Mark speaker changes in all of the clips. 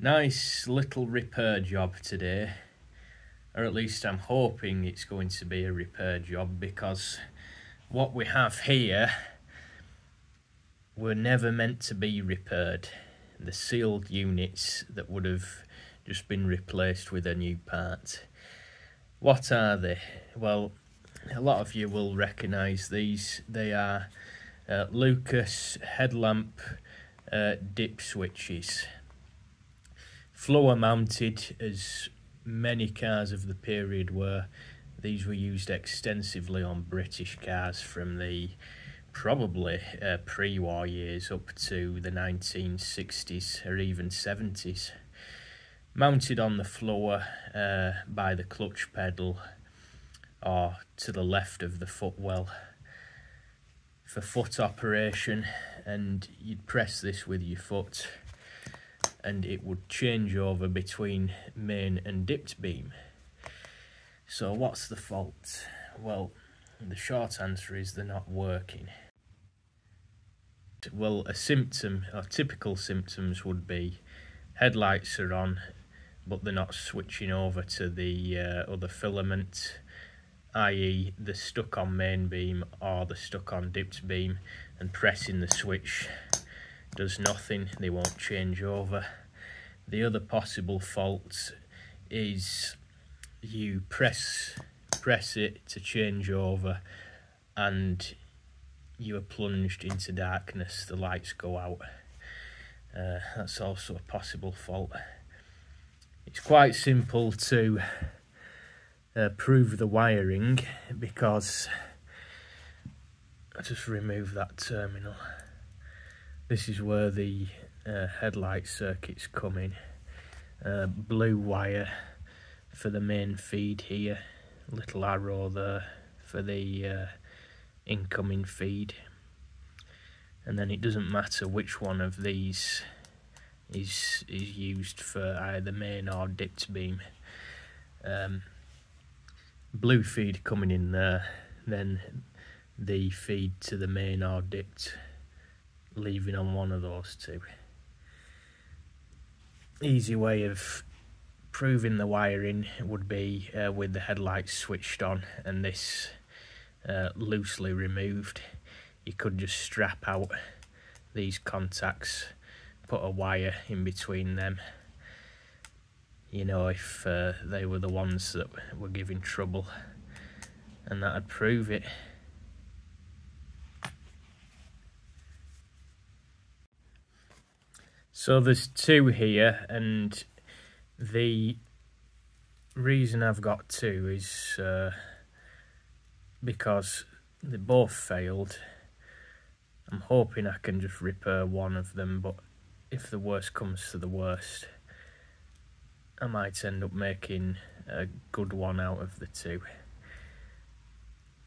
Speaker 1: Nice little repair job today, or at least I'm hoping it's going to be a repair job, because what we have here were never meant to be repaired. The sealed units that would have just been replaced with a new part. What are they? Well, a lot of you will recognise these. They are Lucas headlamp dip switches. Floor mounted, as many cars of the period were. These were used extensively on British cars from the probably pre-war years up to the 1960s or even 70s. Mounted on the floor by the clutch pedal or to the left of the footwell for foot operation, and you'd press this with your foot and it would change over between main and dipped beam. So what's the fault? Well, the short answer is they're not working. Well, a symptom, or typical symptoms, would be headlights are on but they're not switching over to the other filament, i.e. they're stuck on main beam or they're stuck on dipped beam, and pressing the switch does nothing, they won't change over. The other possible fault is you press it to change over and you are plunged into darkness, the lights go out. That's also a possible fault. It's quite simple to prove the wiring, because I just remove that terminal. This is where the headlight circuits come in. Blue wire for the main feed here, little arrow there for the incoming feed, and then it doesn't matter which one of these is used for either main or dipped beam. Blue feed coming in there, then the feed to the main or dipped leaving on one of those two. Easy way of proving the wiring would be with the headlights switched on and this loosely removed. You could just strap out these contacts, put a wire in between them, you know, if they were the ones that were giving trouble, and that'd prove it. So there's two here, and the reason I've got two is because they both failed. I'm hoping I can just repair one of them, but if the worst comes to the worst, I might end up making a good one out of the two.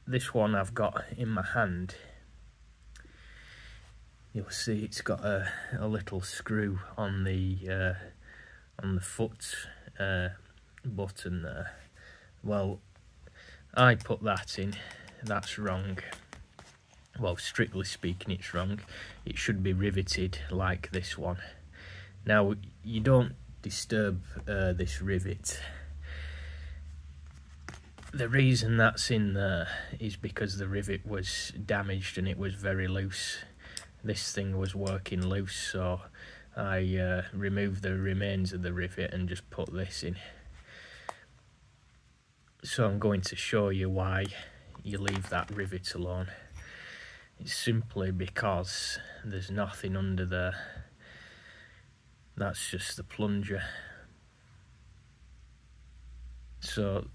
Speaker 1: This one I've got in my hand, you'll see it's got a little screw on the foot button there. Well, I put that in. That's wrong. Well, strictly speaking, it's wrong. It should be riveted like this one. Now, you don't disturb this rivet. The reason that's in there is because the rivet was damaged and it was very loose. This thing was working loose, so I removed the remains of the rivet and just put this in. So I'm going to show you why you leave that rivet alone. It's simply because there's nothing under there. That's just the plunger. So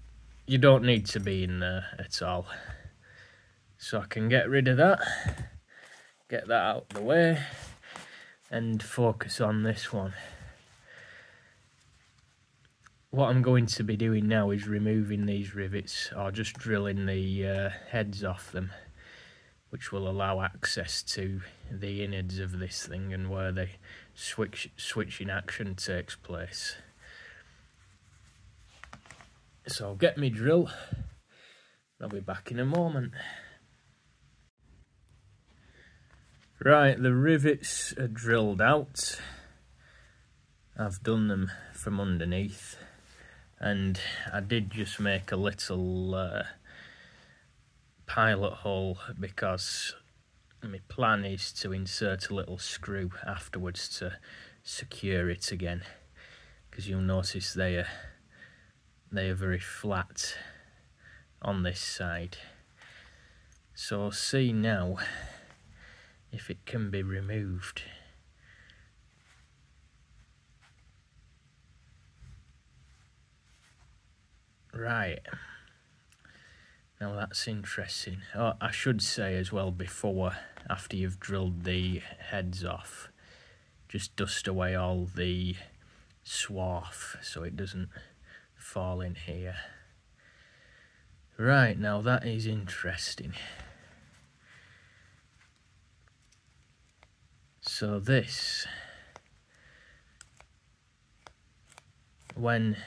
Speaker 1: you don't need to be in there at all. So I can get rid of that, get that out of the way, and focus on this one. What I'm going to be doing now is removing these rivets, or just drilling the heads off them, which will allow access to the innards of this thing and where the switching action takes place. So I'll get me drill, I'll be back in a moment. Right, the rivets are drilled out. I've done them from underneath, and I did just make a little pilot hole because my plan is to insert a little screw afterwards to secure it again, because you'll notice they are very flat on this side. So I'll see now if it can be removed. Right, now that's interesting. Oh, I should say as well, after you've drilled the heads off, just dust away all the swarf so it doesn't fall in here. Right, now that is interesting. So this, when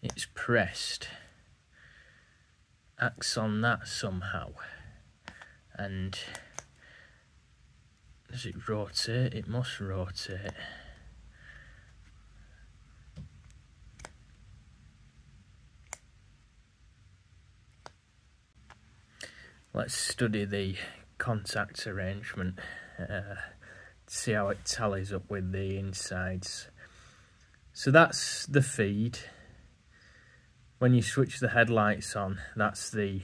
Speaker 1: it's pressed, acts on that somehow, and does it rotate? It must rotate. Let's study the contact arrangement, see how it tallies up with the insides. So that's the feed. When you switch the headlights on, that's the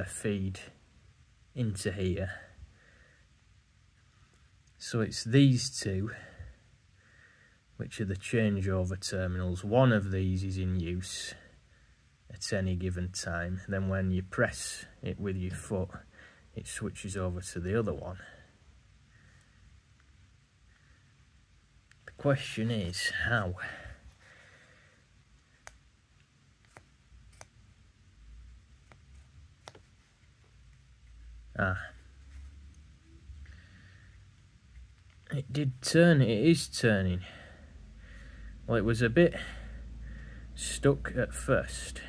Speaker 1: feed into here. So it's these two, which are the changeover terminals. One of these is in use at any given time. Then when you press it with your foot, it switches over to the other one. The question is, how? It did turn, it is turning. Well, it was a bit stuck at first.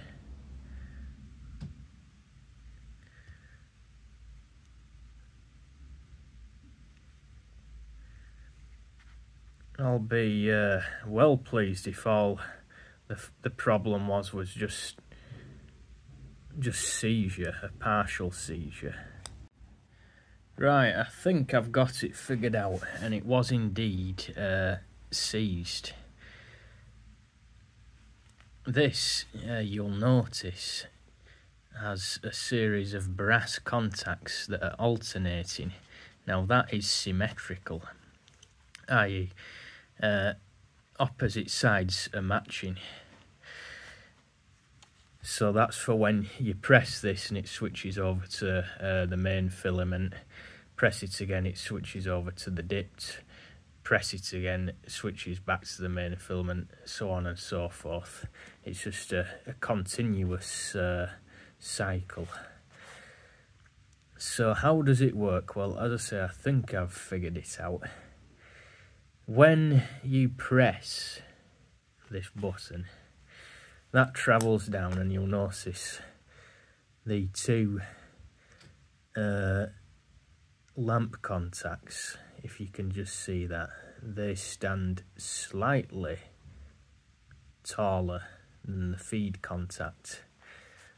Speaker 1: I'll be well pleased if all the problem was just seizure, a partial seizure. Right, I think I've got it figured out, and it was indeed seized. This, you'll notice, has a series of brass contacts that are alternating. Now that is symmetrical, i.e. opposite sides are matching. So that's for when you press this and it switches over to the main filament. Press it again, it switches over to the dipped. Press it again, it switches back to the main filament, so on and so forth. It's just a continuous cycle. So how does it work? Well, as I say, I think I've figured it out. When you press this button, that travels down, and you'll notice the two lamp contacts, if you can just see that, they stand slightly taller than the feed contact.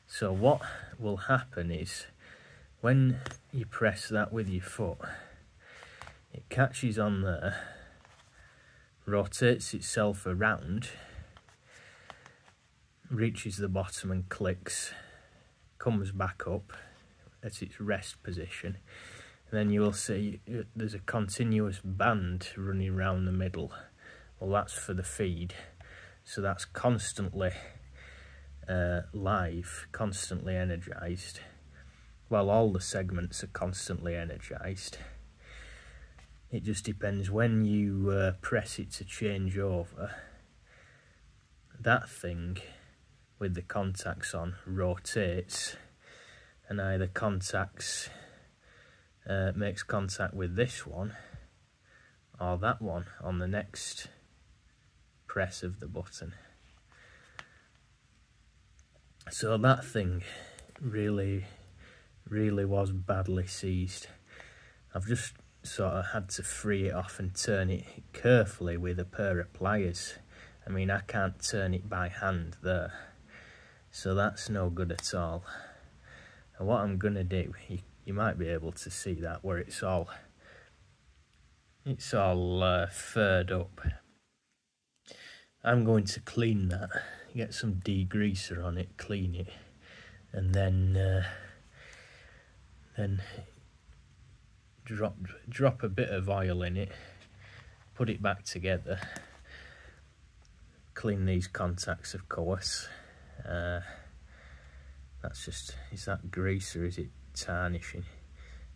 Speaker 1: So what will happen is, when you press that with your foot, it catches on there, rotates itself around, reaches the bottom and clicks, comes back up at its rest position, and then you will see there's a continuous band running around the middle. Well, that's for the feed, so that's constantly live, constantly energized. Well, all the segments are constantly energized. It just depends when you press it to change over. That thing with the contacts on rotates, and either makes contact with this one or that one on the next press of the button. So that thing really was badly seized. I've just sort of had to free it off and turn it carefully with a pair of pliers. I mean, I can't turn it by hand there, so that's no good at all. And what I'm gonna do, you might be able to see that where it's all furred up. I'm going to clean that, get some degreaser on it, clean it, and then drop a bit of oil in it, put it back together, clean these contacts, of course. That's just, is that grease or is it tarnishing?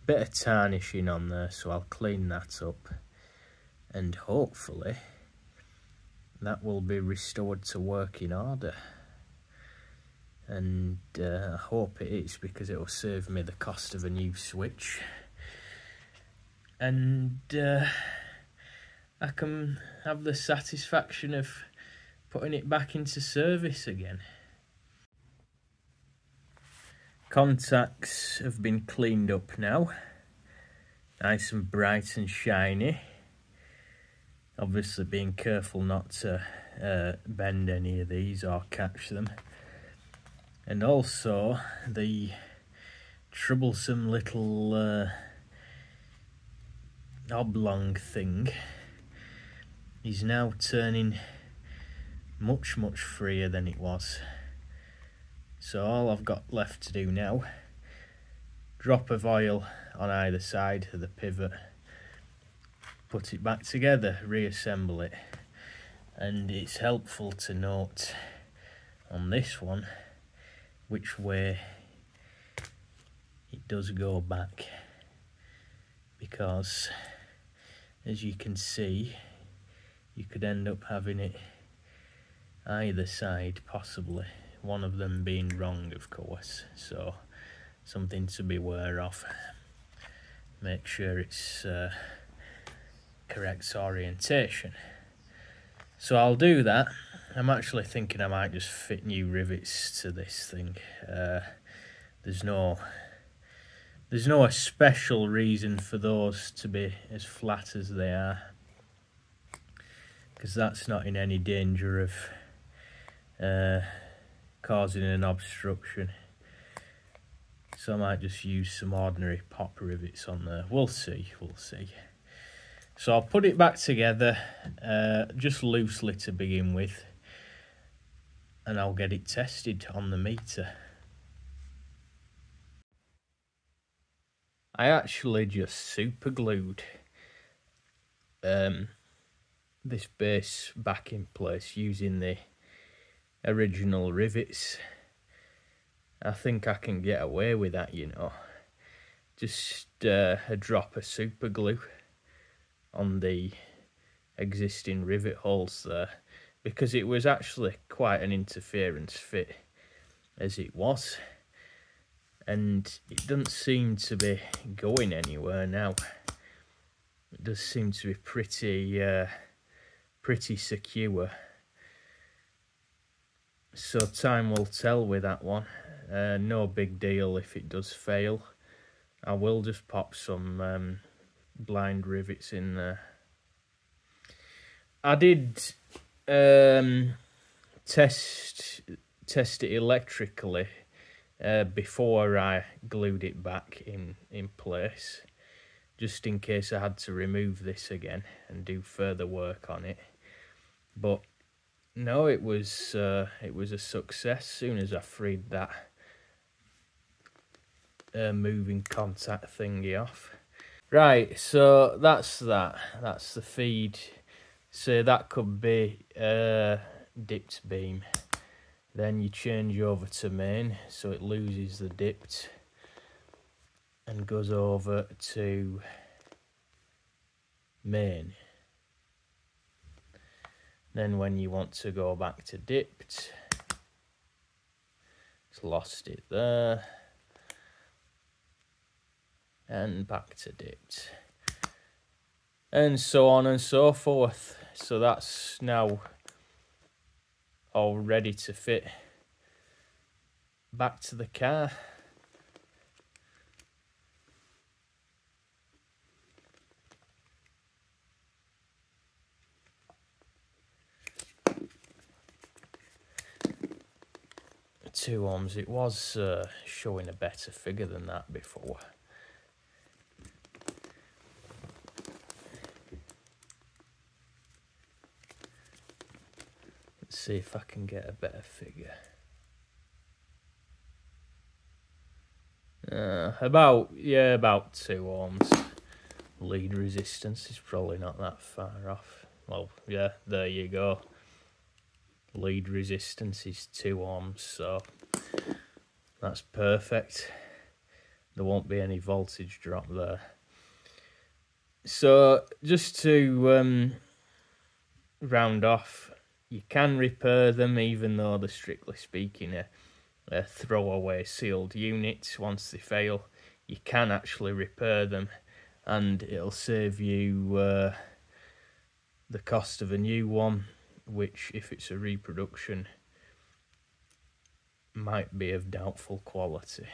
Speaker 1: Bit of tarnishing on there, so I'll clean that up, and hopefully that will be restored to working order. And I hope it is, because it will save me the cost of a new switch, and I can have the satisfaction of putting it back into service again. Contacts have been cleaned up now, nice and bright and shiny. Obviously being careful not to bend any of these or catch them. And also the troublesome little oblong thing is now turning much freer than it was. So all I've got left to do now, drop of oil on either side of the pivot, put it back together, reassemble it. And it's helpful to note on this one which way it does go back, because as you can see, you could end up having it either side, possibly, one of them being wrong, of course, so something to be aware of. Make sure it's correct orientation. So I'll do that. I'm actually thinking I might just fit new rivets to this thing. There's no special reason for those to be as flat as they are, because that's not in any danger of causing an obstruction. So I might just use some ordinary pop rivets on there. We'll see. So I'll put it back together, just loosely to begin with, and I'll get it tested on the meter. I actually just super glued this base back in place using the original rivets. I think I can get away with that, you know. Just a drop of super glue on the existing rivet holes there, because it was actually quite an interference fit as it was, and it doesn't seem to be going anywhere now. It does seem to be pretty secure. So time will tell with that one. No big deal if it does fail. I will just pop some blind rivets in there. I did test it electrically before I glued it back in place, just in case I had to remove this again and do further work on it. But no, it was a success. As soon as I freed that moving contact thingy off. Right, so that's that. That's the feed. So that could be dipped beam. Then you change over to main, so it loses the dipped and goes over to main. Then when you want to go back to dipped, it's lost it there. And back to dipped. And so on and so forth. So that's now all ready to fit back to the car. 2 ohms. It was showing a better figure than that before. Let's see if I can get a better figure. About 2 ohms. Lead resistance is probably not that far off. Well, yeah, there you go. Lead resistance is 2 ohms, so that's perfect. There won't be any voltage drop there. So just to round off, you can repair them even though they're strictly speaking a throwaway sealed units. Once they fail, you can actually repair them, and it'll save you the cost of a new one, which, if it's a reproduction, might be of doubtful quality.